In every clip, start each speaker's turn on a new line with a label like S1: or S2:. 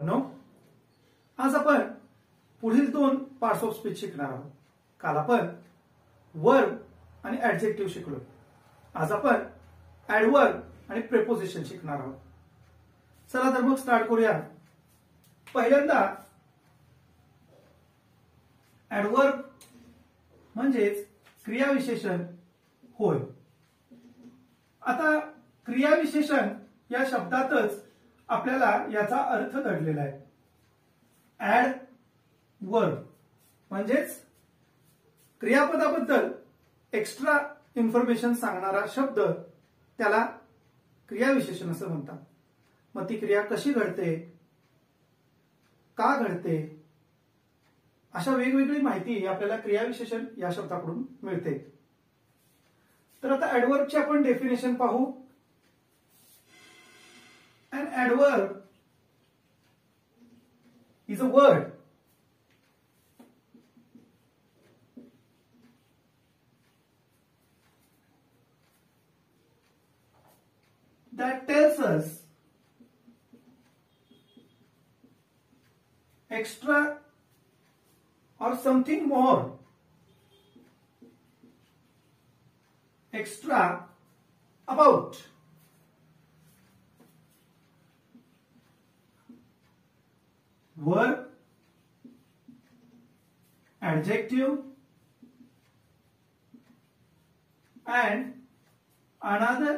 S1: No आज आपण पुढील 2 पार्ट्स ऑफ स्पीच शिकणार आहोत. काल आपण वर्ब आणि ऍडजेक्टिव्ह शिकलो. आज आपण ऍडवर्ब आणि प्रेपोजिशन शिकणार आहोत. चला तर मग स्टार्ट करूया. पहिल्यांदा ऍडवर्ब म्हणजेच क्रियाविशेषण होय. आता क्रियाविशेषण या शब्दातच आपल्याला याचा अर्थ दडलेला आहे. ऍड वर्ब म्हणजेच क्रियापदाबद्दल एक्स्ट्रा इन्फॉर्मेशन सांगणारा शब्द, त्याला क्रियाविशेषण असं म्हणतात. मग ती क्रिया कशी घडते, का घडते, अशा वेगवेगळी माहिती आपल्याला क्रियाविशेषण या शब्दाकडून मिळते. तर आता ऍडवर्बची आपण डेफिनेशन पाहू. An adverb is a word that tells us extra or something more extra about verb, adjective and another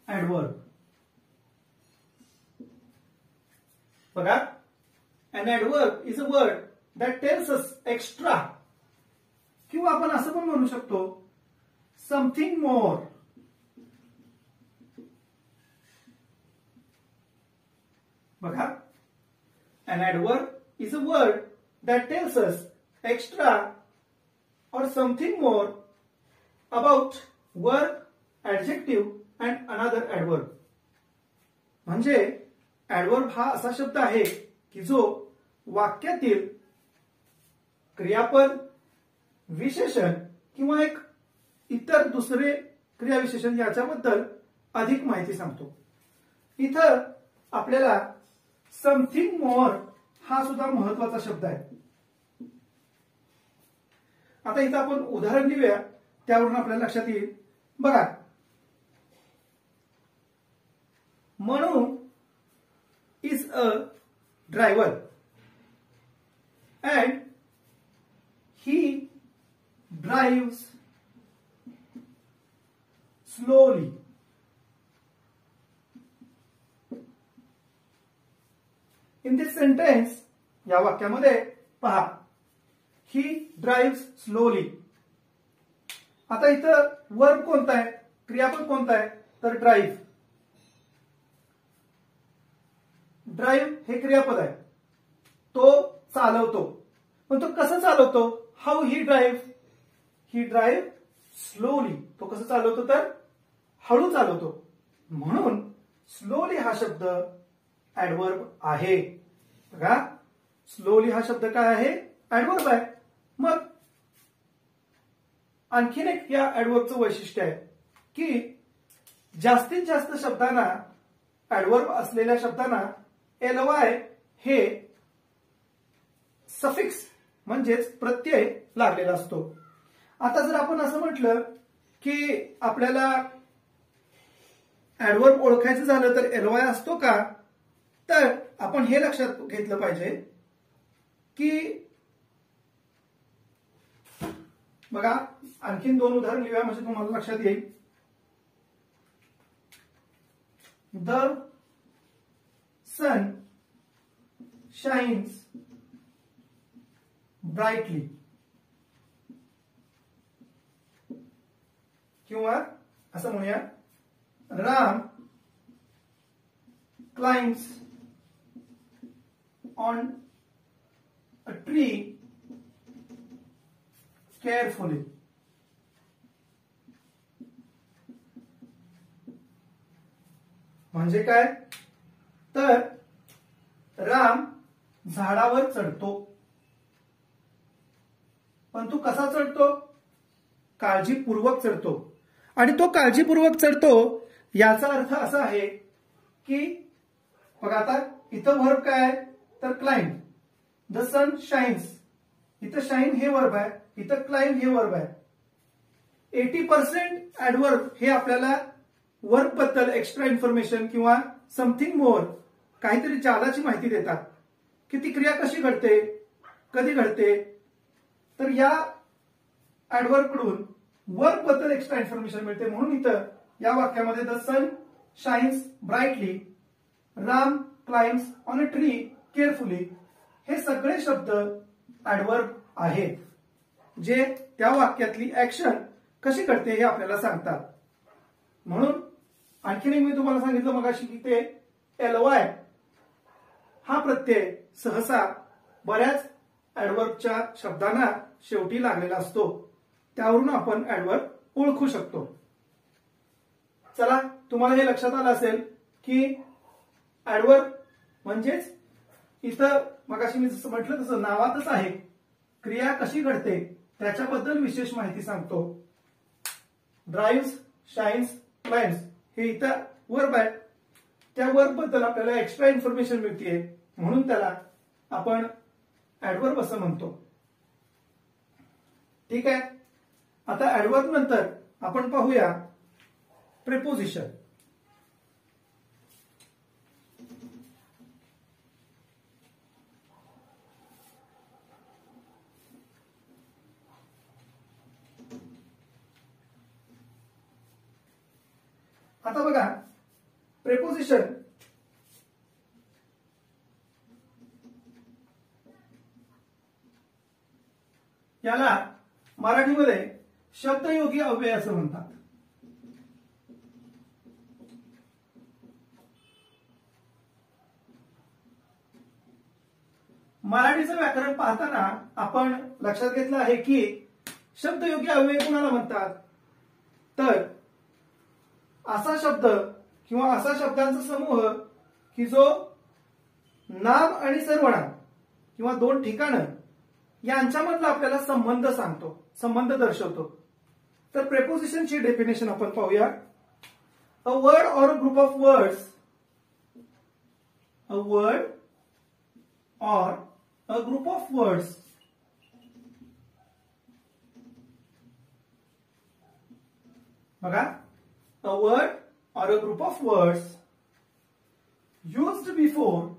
S1: adverb. बघा, an adverb is a word that tells us extra, किंवा आपण असं पण म्हणू शकतो something more. बघा, an adverb is a word that tells us extra or something more about verb, adjective and another adverb. म्हणजे adverb हा असा शब्द आहे की जो वाक्यातील क्रियापद, विशेषण किंवा एक इतर दुसरे क्रियाविशेषण याच्याबद्दल अधिक माहिती सांगतो. इथं आपल्याला समथिंग मोर हा सुद्धा महत्वाचा शब्द आहे. आता इथं आपण उदाहरण देऊया, त्यावरून आपल्याला लक्षात येईल. बघा, Manu is a driver and he drives slowly. In this sentence, या वाक्यामध्ये पहा, ही ड्राइव्स स्लोली. आता इथं वर्ब कोणता आहे, क्रियापद कोणता आहे, तर ड्राइव्ह. ड्राइव्ह हे क्रियापद आहे, तो चालवतो. पण तो कसं चालवतो, how he drive. He drive slowly. तो कसं चालवतो, तर हळू चालवतो. म्हणून स्लोली हा शब्द ऍडवर्ब आहे. बघा, स्लोली हा शब्द काय आहे, ऍडवर्ब आहे. मग आणखीन एक या ऍडवर्बचं वैशिष्ट्य आहे की जास्तीत जास्त शब्दांना, ऍडवर्ब असलेल्या शब्दांना एलवाय हे सफिक्स म्हणजेच प्रत्यय लागलेला असतो. आता जर आपण असं म्हटलं की आपल्याला ऍडवर्ब ओळखायचं झालं तर एलवाय असतो का, तर आपण हे लक्षात घेतलं पाहिजे की बघा, आणखीन 2 उदाहरण लिहूया म्हणजे तुम्हाला लक्षात येईल. The sun shines brightly. किंवा असं म्हणूया, Ram climbs on a tree carefully. म्हणजे काय, तर राम झाडावर चढतो. पण तो कसा चढतो, काळजीपूर्वक चढतो. आणि तो काळजीपूर्वक चढतो याचा अर्थ असा आहे की बघा आता इथं वर्ब काय आहे तर क्लाइंब. द सन शाइन्स, इथं शाईन हे वर्ब आहे, इथं क्लाइंब हे वर्ब आहे. 80% ऍडवर्ब हे आपल्याला वर्ब बद्दल एक्स्ट्रा इन्फॉर्मेशन किंवा समथिंग मोर काहीतरी जादाची माहिती देतात की ती क्रिया कशी घडते, कधी घडते. तर या ऍडवर्ब कडून वर्ब बद्दल एक्स्ट्रा इन्फॉर्मेशन मिळते. म्हणून इथं या वाक्यामध्ये the sun shines brightly, Ram climbs on a tree carefully, हे सगळे शब्द ऍडवर्ब आहेत जे त्या वाक्यातली ऍक्शन कशी घडते हे आपल्याला सांगतात. म्हणून आणखीन मी तुम्हाला सांगितलं मगाशी की ते एलवाय हा प्रत्यय सहसा बऱ्याच ऍडवर्बच्या शब्दांना शेवटी लागलेला असतो. त्यावरून आपण ऍडवर्ब ओळखू शकतो. चला, तुम्हाला हे लक्षात आलं असेल की ऍडवर्ब म्हणजेच इथं मगाशी मी जसं म्हटलं तसं नावातच आहे, क्रिया कशी घडते त्याच्याबद्दल विशेष माहिती सांगतो. ड्राइव्स, शाइन्स, क्लाइम्स हे इथं वर्ब आहे. त्या वर्ब बद्दल आपल्याला एक्स्ट्रा इन्फॉर्मेशन मिळते म्हणून त्याला आपण ऍडवर्ब असं म्हणतो. ठीक आहे. आता ऍडवर्ब नंतर आपण पाहूया प्रेपोजिशन. आता बघा प्रेपोजिशन याला मराठीमध्ये शब्दयोगी अव्यय असं म्हणतात. मराठीचं व्याकरण पाहताना आपण लक्षात घेतलं आहे की शब्दयोगी अव्यय कोणाला म्हणतात तर असा शब्द किंवा असा शब्दांचा समूह की जो नाम आणि सर्वनाम किंवा दोन ठिकाणं यांच्यामधला आपल्याला संबंध सांगतो, संबंध दर्शवतो. तर प्रेपोजिशनची डेफिनेशन आपण पाहूया. A word or a group of words, a word or a group of words बघा, a word or a group of words used before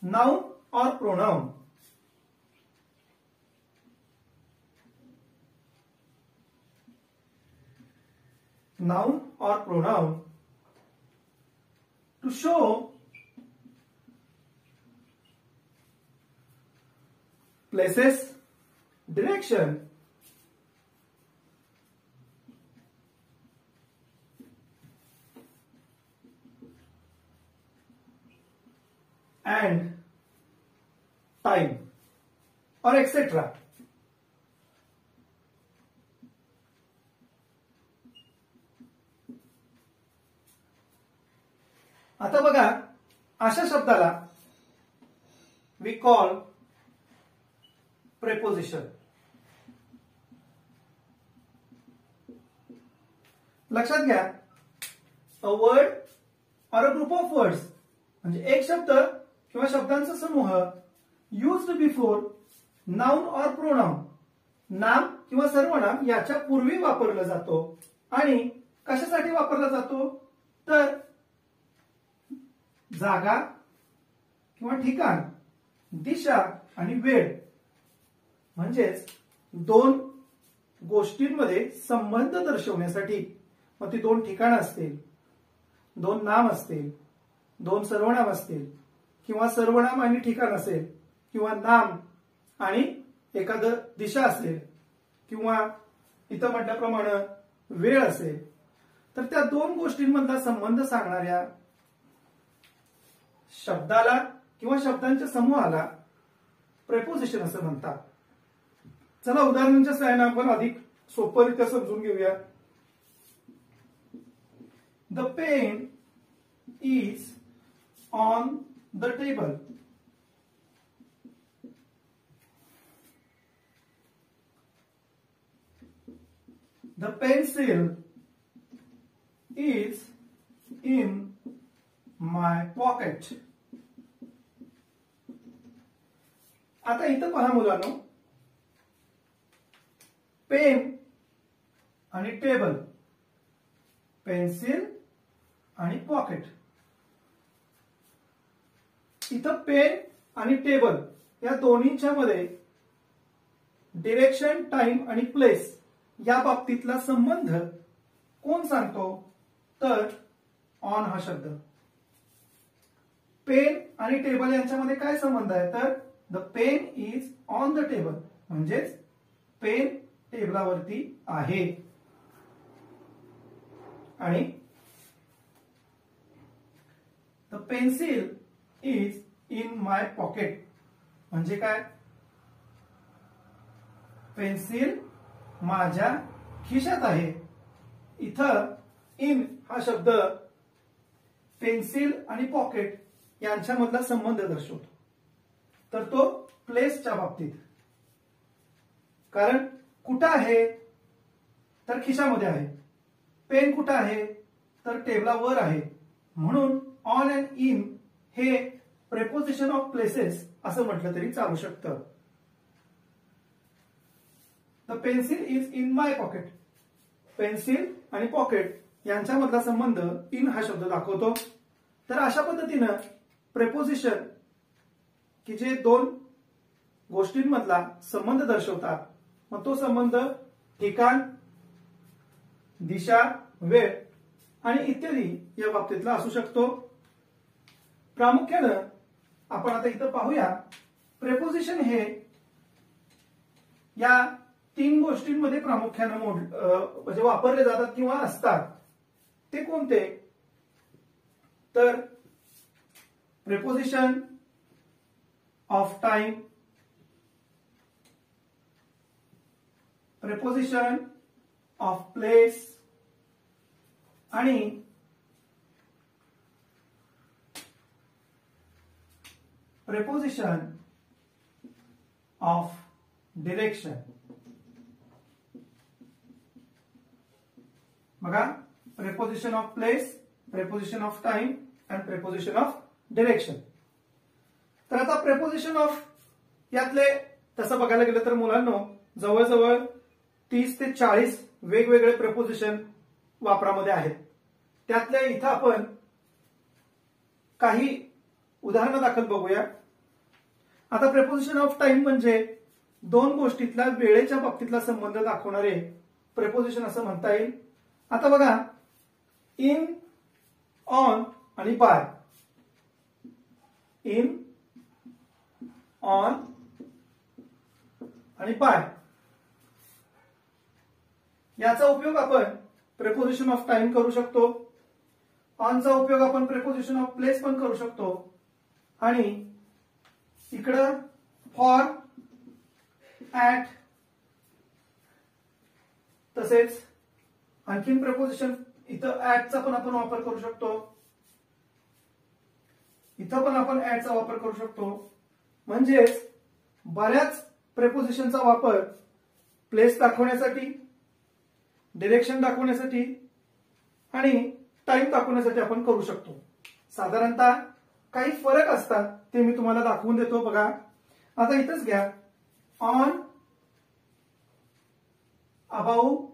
S1: noun or pronoun. Noun or pronoun to show places, direction, and time or etc. आता बघा अशा शब्दाला we call preposition. लक्षात घ्या, a word or a group of words म्हणजे एक शब्द किंवा शब्दांचा समूह used before noun or pronoun, नाम किंवा सर्वनाम याच्या पूर्वी वापरला जातो. आणि कशासाठी वापरला जातो तर जागा किंवा ठिकाण, दिशा आणि वेळ म्हणजेच दोन गोष्टींमध्ये संबंध दर्शवण्यासाठी. मग ती दोन ठिकाणं असतील, दोन नाम असतील, दोन सर्वनाम असतील किंवा सर्वनाम आणि ठिकाण असेल किंवा नाम आणि एखादं दिशा असेल किंवा इथं म्हटल्याप्रमाणे वेळ असेल, तर त्या दोन गोष्टींमधला संबंध सांगणाऱ्या शब्दाला किंवा शब्दांच्या समूहाला प्रेपोजिशन असं म्हणतात. चला उदाहरणांच्या सहाय्याने आपण अधिक सोपरित्या समजून घेऊया. The pen is on the table. The pencil is in my pocket. आता इथं पहा मुलांनो, पेन आणि टेबल, पेन्सिल आणि पॉकेट. इथं पेन आणि टेबल या दोन्हीच्या मध्ये डिरेक्शन, टाइम आणि प्लेस या बाबतीतला संबंध कोण सांगतो? तर ऑन हा शब्द. पेन आणि टेबल यांच्यामध्ये काय संबंध आहे? तर the pen is on the table, म्हणजेच पेन टेबलावरती आहे. आणि the pencil is in my pocket म्हणजे काय? पेन्सिल माझ्या खिशात आहे. इथं इन हा शब्द पेन्सिल आणि पॉकेट यांच्यामधला संबंध दर्शवतो. तर तो प्लेसच्या बाबतीत. कारण कुठं आहे? तर खिशामध्ये आहे. पेन कुठं आहे? तर टेबलावर आहे. म्हणून ऑन अँड इन हे प्रेपोजिशन ऑफ प्लेसेस असं म्हटलं तरी चालू शकतं. The pencil is in my pocket. Pencil आणि पॉकेट यांच्यामधला संबंध इन हा शब्द दाखवतो. तर अशा पद्धतीनं प्रेपोजिशन की जे दोन गोष्टींमधला संबंध दर्शवतात, मग तो संबंध ठिकाण, दिशा, वेळ आणि इत्यादी या बाबतीतला असू शकतो. प्रामुख्यानं आपण आता इथं पाहूया, प्रेपोजिशन हे या तीन गोष्टींमध्ये प्रामुख्यानं म्हणजे वापरले जातात किंवा असतात. ते कोणते? तर preposition of time, preposition of place आणि प्रेपोजिशन ऑफ डिरेक्शन. बघा, preposition of place, preposition of time and preposition of direction. तर आता प्रेपोजिशन ऑफ यातले तसं बघायला गेलं तर मुलांनो जवळजवळ 30 ते 40 वेगवेगळे प्रेपोजिशन वापरामध्ये आहेत. त्यातल्या इथं आपण काही उदाहरणं दाखल बघूया. आता प्रेपोजिशन ऑफ टाइम म्हणजे दोन गोष्टीतल्या वेळेच्या बाबतीतला संबंध दाखवणारे प्रेपोजिशन असं म्हणता येईल. आता बघा, इन, ऑन आणि बाय. इन, ऑन आणि बाय याचा उपयोग आपण प्रेपोजिशन ऑफ टाइम करू शकतो. ऑनचा उपयोग आपण प्रेपोजिशन ऑफ प्लेस पण करू शकतो. आणि इकडं फॉर, ऍट, तसेच आणखीन प्रेपोजिशन इथं ऍटचा पण आपण वापर करू शकतो. इथं पण आपण ऍटचा वापर करू शकतो. म्हणजेच बऱ्याच प्रेपोजिशनचा वापर प्लेस दाखवण्यासाठी, डिरेक्शन दाखवण्यासाठी आणि टाइम दाखवण्यासाठी आपण करू शकतो. साधारणतः काही फरक असतात ते मी तुम्हाला दाखवून देतो. बघा, आता इथंच घ्या, ऑन, अबाउट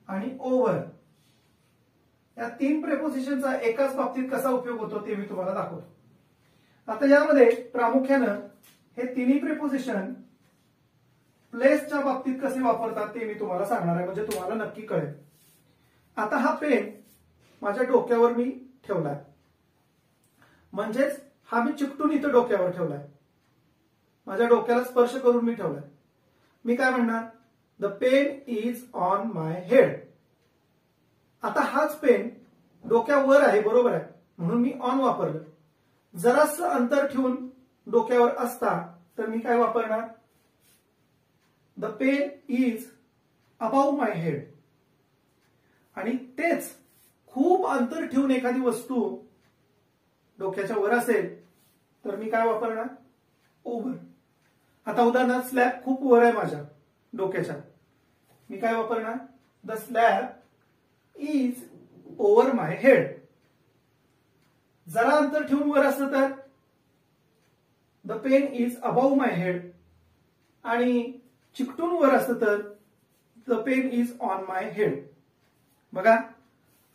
S1: आणि ओव्हर या तीन प्रेपोजिशनचा एकाच बाबतीत कसा उपयोग होतो ते मी तुम्हाला दाखवतो. आता यामध्ये प्रामुख्यानं हे तिन्ही प्रेपोजिशन प्लेसच्या बाबतीत कसे वापरतात ते मी तुम्हाला सांगणार आहे, म्हणजे तुम्हाला नक्की कळेल. आता हा पेन माझ्या डोक्यावर मी ठेवलाय, म्हणजेच हा मी चिकटून इथं डोक्यावर ठेवलाय, माझ्या डोक्याला स्पर्श करून मी ठेवलाय. मी काय म्हणणार? The pen is on my head. आता हाच पेन डोक्यावर आहे, बरोबर आहे, म्हणून मी ऑन वापरलं. जरासं अंतर ठेवून डोक्यावर असता तर मी काय वापरणार? The pen is above my head. आणि तेच खूप अंतर ठेवून एखादी वस्तू डोक्याच्या वर असेल तर मी काय वापरणार? ओव्हर. आता उदाहरणार्थ स्लॅब खूप वर आहे माझ्या डोक्याच्या, मी काय वापरणार? The slab is over my head. जरा अंतर ठेवून वर असलं तर the pen is above my head. आणि चिकटून वर असतं तर the pen is on my head. बघा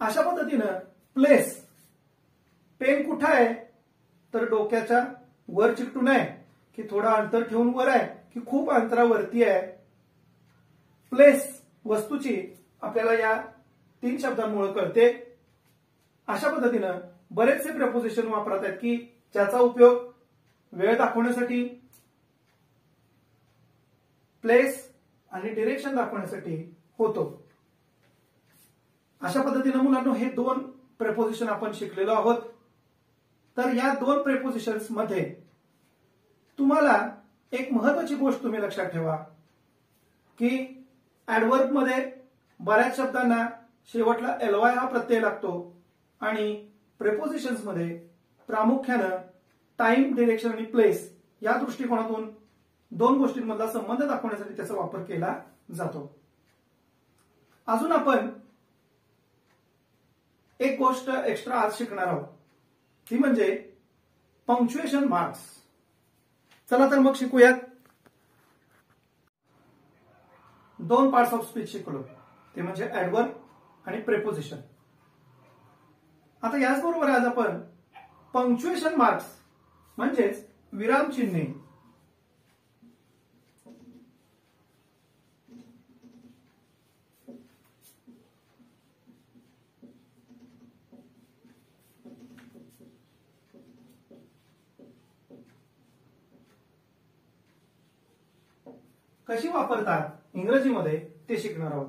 S1: अशा पद्धतीनं प्लेस, पेन कुठं आहे तर डोक्याच्या वर चिकटून आहे की थोडं अंतर ठेवून वर आहे की खूप अंतरावरती आहे. प्लेस वस्तूची आपल्याला या 3 शब्दांमुळे कळते. अशा पद्धतीनं बरेचसे प्रपोजिशन वापरत आहेत की ज्याचा उपयोग वेळ दाखवण्यासाठी, प्लेस आणि डिरेक्शन दाखवण्यासाठी होतो. अशा पद्धतीनं मुलांनो हे 2 प्रेपोजिशन आपण शिकलेलो आहोत. तर या 2 प्रेपोजिशन्स मध्ये तुम्हाला एक महत्वाची गोष्ट तुम्ही लक्षात ठेवा की ऍडव्हर्ब मध्ये बऱ्याच शब्दांना शेवटला ly हा प्रत्यय लागतो आणि प्रेपोजिशन्स मध्ये प्रामुख्यानं टाइम, डिरेक्शन आणि प्लेस या दृष्टिकोनातून 2 गोष्टींमधला संबंध दाखवण्यासाठी त्याचा वापर केला जातो. अजून आपण एक गोष्ट एक्स्ट्रा आज शिकणार आहोत ती म्हणजे पंक्च्युएशन मार्क्स. चला तर मग शिकूयात. 2 पार्ट्स ऑफ स्पीच शिकलो ते म्हणजे ऍडव्हर्ब आणि प्रेपोजिशन. आता याचबरोबर आज आपण पंक्च्युएशन मार्क्स म्हणजेच विराम चिन्हे कशी वापरतात इंग्रजीमध्ये ते शिकणार आहोत.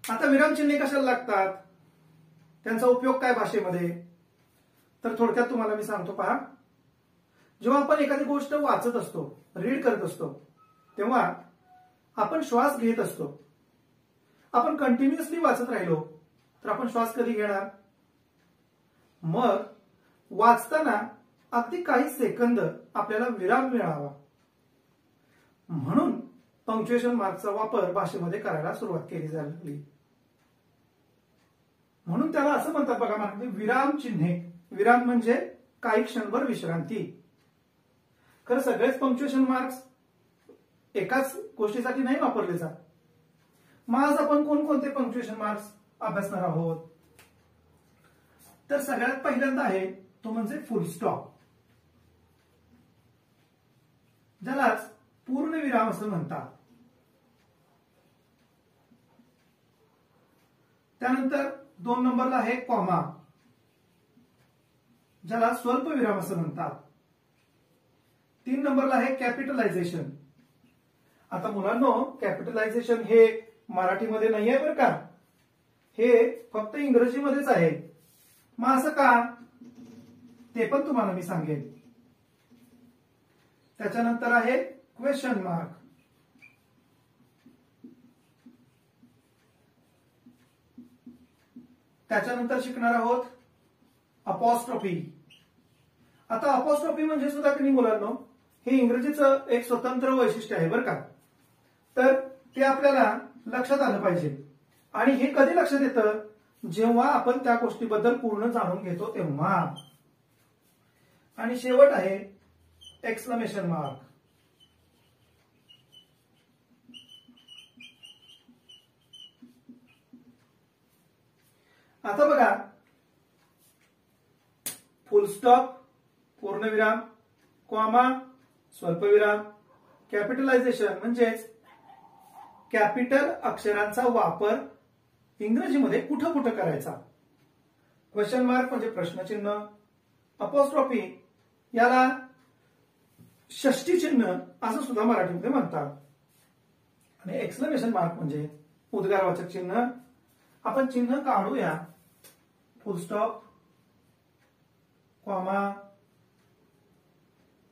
S1: आता विरामचिन्हे कशाला लागतात, त्यांचा उपयोग काय भाषेमध्ये, तर थोडक्यात तुम्हाला मी सांगतो. पहा, जेव्हा आपण एखादी गोष्ट वाचत असतो, रीड करत असतो, तेव्हा आपण श्वास घेत असतो. आपण कंटिन्युअसली वाचत राहिलो तर आपण श्वास कधी घेणार. मग वाचताना अगदी काही सेकंद आपल्याला विराम मिळावा म्हणून पंक्च्युएशन मार्कचा वापर भाषेमध्ये करायला सुरुवात केली झाली. म्हणून त्याला असं म्हणतात बघा मराठी विराम चिन्हे. विराम म्हणजे काही क्षणभर विश्रांती. खरं सगळेच पंक्च्युएशन मार्क्स एकाच गोष्टीसाठी नाही वापरले जात. मग आज आपण कोणकोणते पंक्च्युएशन मार्क्स अभ्यासणार आहोत. तर सगळ्यात पहिल्यांदा आहे तो म्हणजे फुल स्टॉप, ज्यालाच पूर्ण विराम असं म्हणतात. त्यानंतर 2 नंबरला आहे कॉमा, ज्याला स्वल्प विराम असं म्हणतात. 3 नंबरला आहे कॅपिटलायझेशन. आता मुलांनो, कॅपिटलायझेशन हे मराठीमध्ये नाही आहे बरं का, हे फक्त इंग्रजीमध्येच आहे. मग असं का ते पण तुम्हाला मी सांगेन. त्याच्यानंतर आहे क्वेश्चन मार्क. त्याच्यानंतर शिकणार आहोत अपॉस्ट्रॉफी. आता अपॉस्ट्रॉफी म्हणजे सुद्धा की मुलांनो हे इंग्रजीचं एक स्वतंत्र वैशिष्ट्य आहे बरं का. तर ते आपल्याला लक्षात आलं पाहिजे. आणि हे कधी लक्षात येतं, जेव्हा आपण त्या गोष्टीबद्दल पूर्ण जाणून घेतो तेव्हा. आणि शेवट आहे एक्सक्लेमेशन मार्क. आता बघा, फुल स्टॉप पूर्णविराम, कॉमा स्वल्पविराम, कॅपिटलायझेशन म्हणजेच कॅपिटल अक्षरांचा वापर इंग्रजीमध्ये कुठं कुठं करायचा, क्वेश्चन मार्क म्हणजे प्रश्नचिन्ह, अपॉस्ट्रॉफी याला षष्टी चिन्ह असं सुद्धा मराठीमध्ये म्हणतात, आणि एक्सक्लेमेशन मार्क म्हणजे उद्गारवाचक चिन्ह. आपण चिन्ह काढूया. फुल स्टॉप, कॉमा,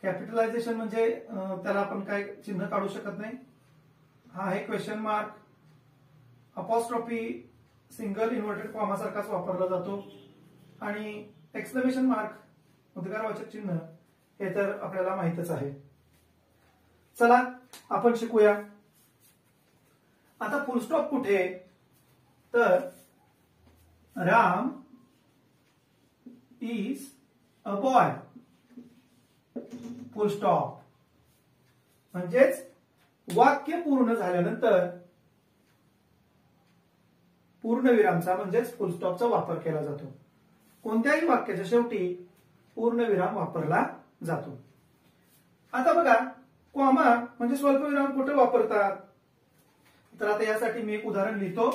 S1: कॅपिटलायझेशन म्हणजे त्याला आपण काय चिन्ह काढू शकत नाही. हा आहे question mark. Apostrophe single inverted comma सारखाच वापरला जातो. आणि एक्सक्लेमेशन मार्क उद्गारवाचक चिन्ह हे तर आपल्याला माहितच आहे. चला आपण शिकूया. आता फुल स्टॉप कुठे, तर Ram is a boy, full stop. म्हणजेच वाक्य पूर्ण झाल्यानंतर पूर्णविरामचा म्हणजेच फुल स्टॉपचा वापर केला जातो. कोणत्याही वाक्याच्या शेवटी पूर्णविराम वापरला जातो. आता बघा, कॉमा म्हणजे स्वल्पविराम कुठे वापरतात? तर आता यासाठी मी एक उदाहरण लिहितो.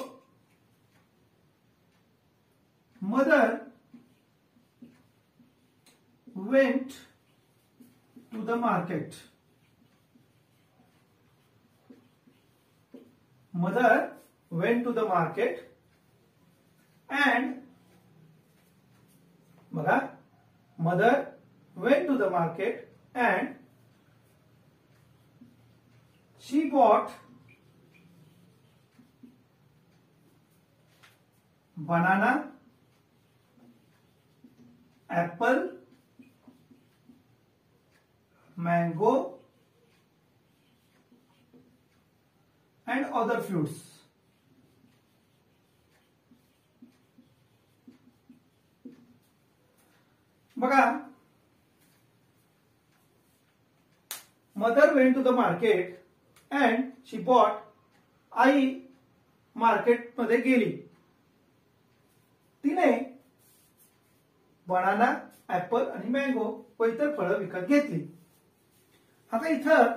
S1: Mother went to the market. Mother went to the market and, बघा, mother went to the market and she bought banana, apple, mango and other fruits. बघा, mother went to the market and she bought, आई market मध्ये गेली, तिने banana, apple आणि mango व इतर फळं विकत घेतली. आता इथं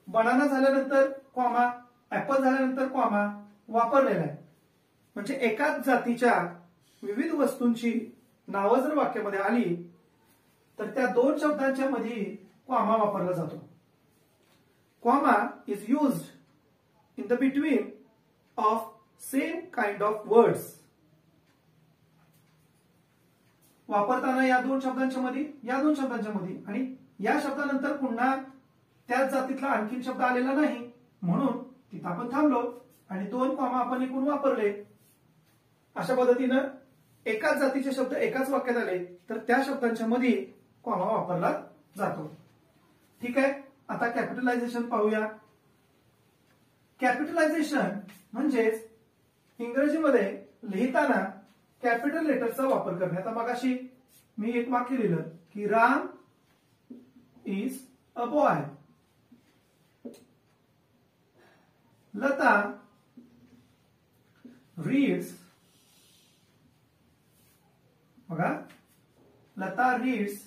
S1: बनाना झाल्यानंतर कॉमा, ऍपल झाल्यानंतर कॉमा वापरलेला आहे. म्हणजे एकाच जातीच्या विविध वस्तूंची नावं जर वाक्यामध्ये आली तर त्या दोन शब्दांच्या मध्ये कॉमा वापरला जातो. Comma is used in the between of same kind of words. वापरताना या दोन शब्दांच्या मध्ये, या दोन शब्दांच्या मध्ये आणि या शब्दानंतर पुन्हा त्याच जातीतला आणखीन शब्द आलेला नाही, म्हणून तिथं आपण थांबलो आणि दोन कॉमा आपण एकूण वापरले. अशा पद्धतीनं एकाच जातीचे शब्द एकाच वाक्यात आले तर त्या शब्दांच्या मध्ये कॉमा वापरला जातो. ठीक आहे. आता कॅपिटलायझेशन पाहूया. कॅपिटलायझेशन म्हणजेच इंग्रजीमध्ये लिहिताना कॅपिटल लेटरचा वापर करणे. आता मगाशी मी एक वाक्य लिहिलं की Ram is a boy. Lata reads, बघा, लता रीड्स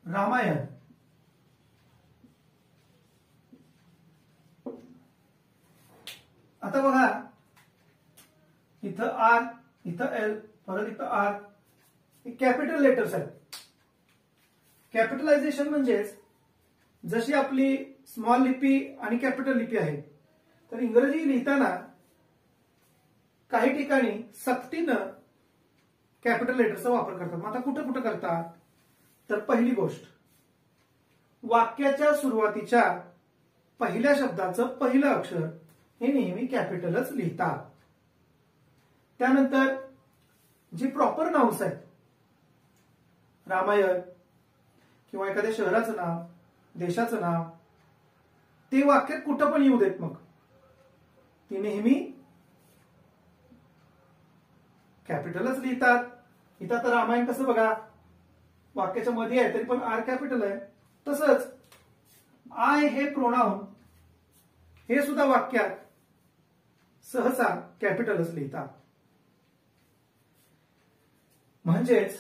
S1: रामायण. आता बघा, इथं आर, इथं एल, परत इथं आर, हे कॅपिटल लेटर्स आहेत. कॅपिटलायझेशन म्हणजेच जशी आपली स्मॉल लिपी आणि कॅपिटल लिपी आहे, तर इंग्रजी लिहिताना काही ठिकाणी सक्तीनं कॅपिटल लेटरचा वापर करतात. मग आता कुठं कुठं करतात? तर पहिली गोष्ट, वाक्याच्या सुरुवातीच्या पहिल्या शब्दाचं पहिलं अक्षर हे नेहमी कॅपिटलच लिहितात. त्यानंतर जी प्रॉपर नाउन्स आहेत, रामायण किंवा एखाद्या शहराचं नाव, देशाचं नाव, ते वाक्यात कुठं पण येऊ देत, मग ती नेहमी कॅपिटलच लिहितात. इथं तर रामायण कसं बघा, वाक्याच्या मध्ये आहे तरी पण आर कॅपिटल आहे. तसंच आय हे प्रोनाउन हे सुद्धा वाक्यात सहसा कॅपिटलच लिहितात. म्हणजेच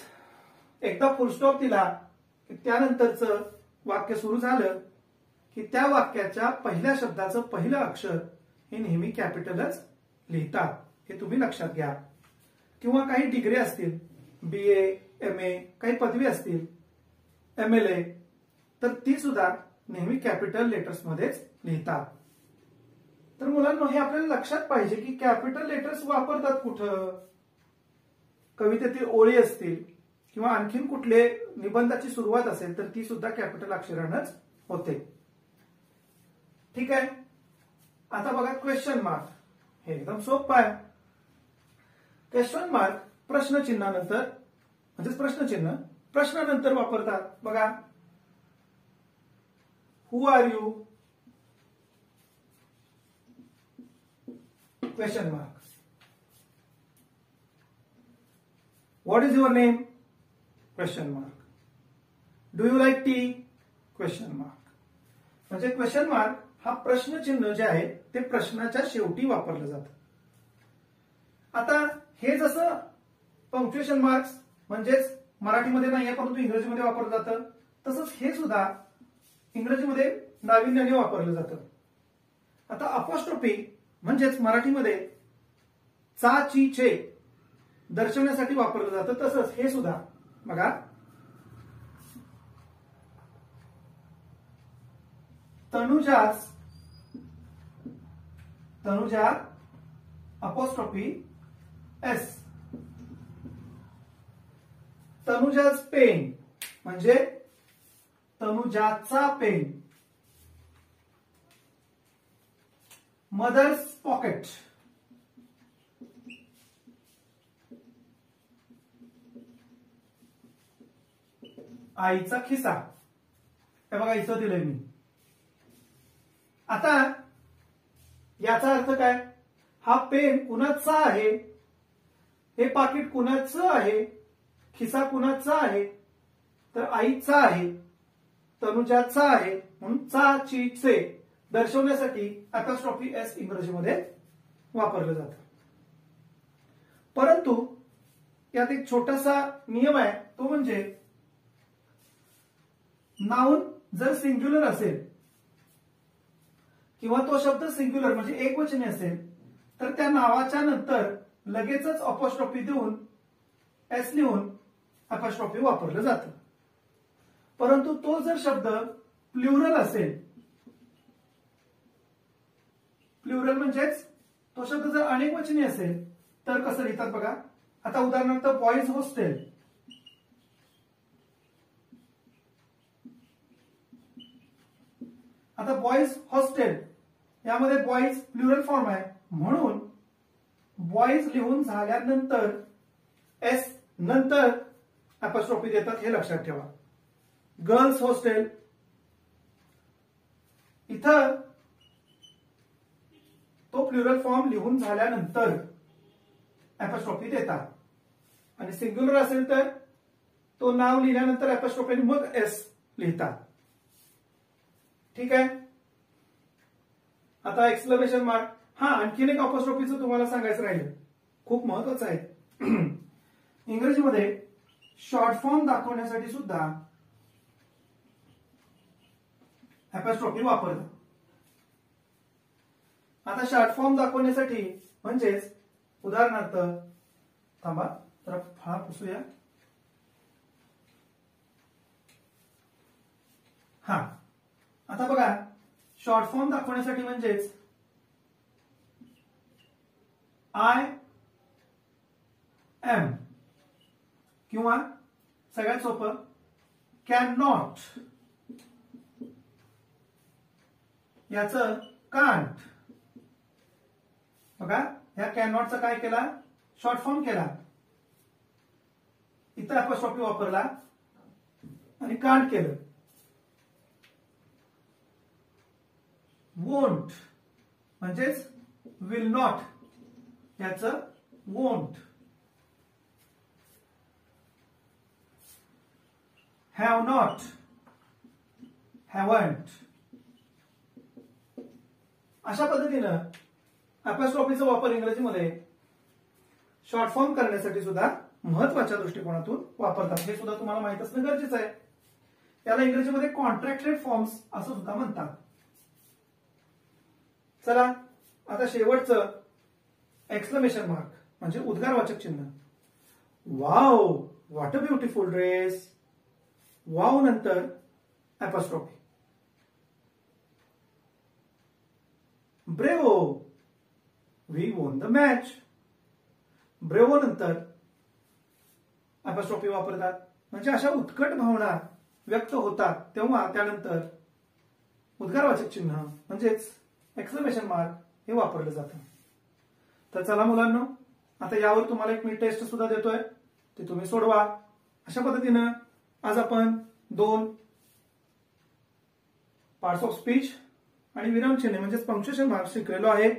S1: एकदा फुल स्टॉप दिला की त्यानंतरचं वाक्य सुरू झालं की त्या वाक्याच्या पहिल्या शब्दाचं पहिलं अक्षर हे नेहमी कॅपिटलच लिहितात. हे तुम्ही लक्षात घ्या. किंवा काही डिग्री असतील, BA, MA, काही पदवी असतील, MLA, तर ती सुद्धा नेहमी कॅपिटल लेटर्स मध्येच लिहितात. तर मुलांनो, हे आपल्याला लक्षात पाहिजे की कॅपिटल लेटर्स वापरतात कुठं. कवितेतील ओळी असतील किंवा आणखीन कुठले निबंधाची सुरुवात असेल तर ती सुद्धा कॅपिटल अक्षरानंच होते. ठीक आहे. आता बघा क्वेश्चन मार्क, हे एकदम सोपं आहे. क्वेश्चन मार्क प्रश्नचिन्हानंतर, म्हणजेच प्रश्नचिन्ह प्रश्नानंतर वापरतात. बघा, who are you, question mark. What is your name question mark. Do you like tea question mark. म्हणजे क्वेश्चन मार्क हा प्रश्नचिन्ह जे आहे ते प्रश्नाच्या शेवटी वापरलं जातं. आता हे जसं पंक्च्युएशन मार्क्स म्हणजेच मराठीमध्ये नाहीये परंतु इंग्रजीमध्ये वापरलं जातं, तसंच हे सुद्धा इंग्रजीमध्ये नाविन्याने वापरलं जातं. आता अपॉस्ट्रोफी म्हणजेच मराठीमध्ये चा ची चे दर्शवण्यासाठी वापरलं जातं. तसंच हे सुद्धा बघा, तनुजा अपॉस्ट्रोफी एस. तनुजाज पेन म्हणजे तनुजाचा पेन. मदर्स पॉकेट, आईचा खिसा. हे बघा इथं दिलंय मी. आता याचा अर्थ काय, हा पेन कुणाचा आहे, हे पाकिट कुणाचं आहे, खिसा कुणाचा आहे, तर आईचा आहे, तनुजाचा आहे. म्हणून चा ची चे दर्शवण्यासाठी अपॉस्ट्रोफी एस इंग्रजीमध्ये वापरलं जातं. परंतु यात एक छोटासा नियम आहे, तो म्हणजे नाउन जर सिंग्युलर असेल किंवा तो शब्द सिंग्युलर म्हणजे एकवचनी असेल तर त्या नावाच्या नंतर लगेचच अपॉस्ट्रोफी देऊन एस लिहून अपॉस्ट्रोफी वापरलं जातं. परंतु तो जर शब्द प्लुरल असेल, प्लुरल म्हणजेच तो शब्द जर अनेक वचनी असेल तर कसं लिहितात बघा. आता उदाहरणार्थ बॉईज हॉस्टेल. आता बॉईज हॉस्टेल यामध्ये बॉईज प्लुरल फॉर्म आहे म्हणून बॉईज लिहून झाल्यानंतर एस नंतर अपॉस्ट्रोफी देतात, हे लक्षात ठेवा. गर्ल्स हॉस्टेल इथं तो प्लुरल फॉर्म लिहून झाल्यानंतर अपॉस्ट्रोफी देतात आणि सिंग्युलर असेल तर तो नाव लिहिल्यानंतर अपॉस्ट्रोफी मग एस लिहितात. ठीक आहे. आता एक्सक्लेमेशन मार्क. हा, आणखीन एक अपॉस्ट्रोफीचं तुम्हाला सांगायचं राहिलं, खूप महत्वाचं आहे. इंग्रजीमध्ये शॉर्ट फॉर्म दाखवण्यासाठी सुद्धा अपॉस्ट्रोफी वापरतात. आता शॉर्ट फॉर्म दाखवण्यासाठी म्हणजेच उदाहरणार्थ थांबा जरा फळा पुसूया. हा, आता बघा शॉर्ट फॉर्म दाखवण्यासाठी म्हणजेच आय एम किंवा सगळ्यात सोपं कॅन नॉट याचं कांट. बघा ह्या कॅन नॉटचा काय केला, शॉर्ट फॉर्म केला, इथं अपॉस्ट्रोफी वापरला आणि कांट केलं. वोंट म्हणजेच विल नॉट याचं वोंट. Have not haven't. अशा पद्धतीनं अपॉस्ट्रोफीचा वापर इंग्रजीमध्ये शॉर्ट फॉर्म करण्यासाठी सुद्धा महत्वाच्या दृष्टिकोनातून वापरतात. हे सुद्धा तुम्हाला माहित असणं गरजेचं आहे. त्याला इंग्रजीमध्ये कॉन्ट्रॅक्टेड फॉर्म्स असं सुद्धा म्हणतात. चला आता शेवटचं एक्सक्लेमेशन मार्क म्हणजे उद्गारवाचक चिन्ह. Wow, what a beautiful dress. Wow नंतर apostrophe. Bravo, we won the match. Bravo नंतर अपॉस्ट्रोफी वापरतात. म्हणजे अशा उत्कट भावना व्यक्त होतात तेव्हा त्यानंतर उद्गारवाचक चिन्ह म्हणजेच एक्सक्लेमेशन मार्क हे वापरलं जातं. तर चला मुलांनो, आता यावर तुम्हाला एक मी टेस्ट सुद्धा देतोय, ते तुम्ही सोडवा. अशा पद्धतीनं आज आपण 2 पार्ट्स ऑफ स्पीच आणि विरामचिन्हे म्हणजेच पंक्च्युएशन मार्क्स शिकलेलो आहे.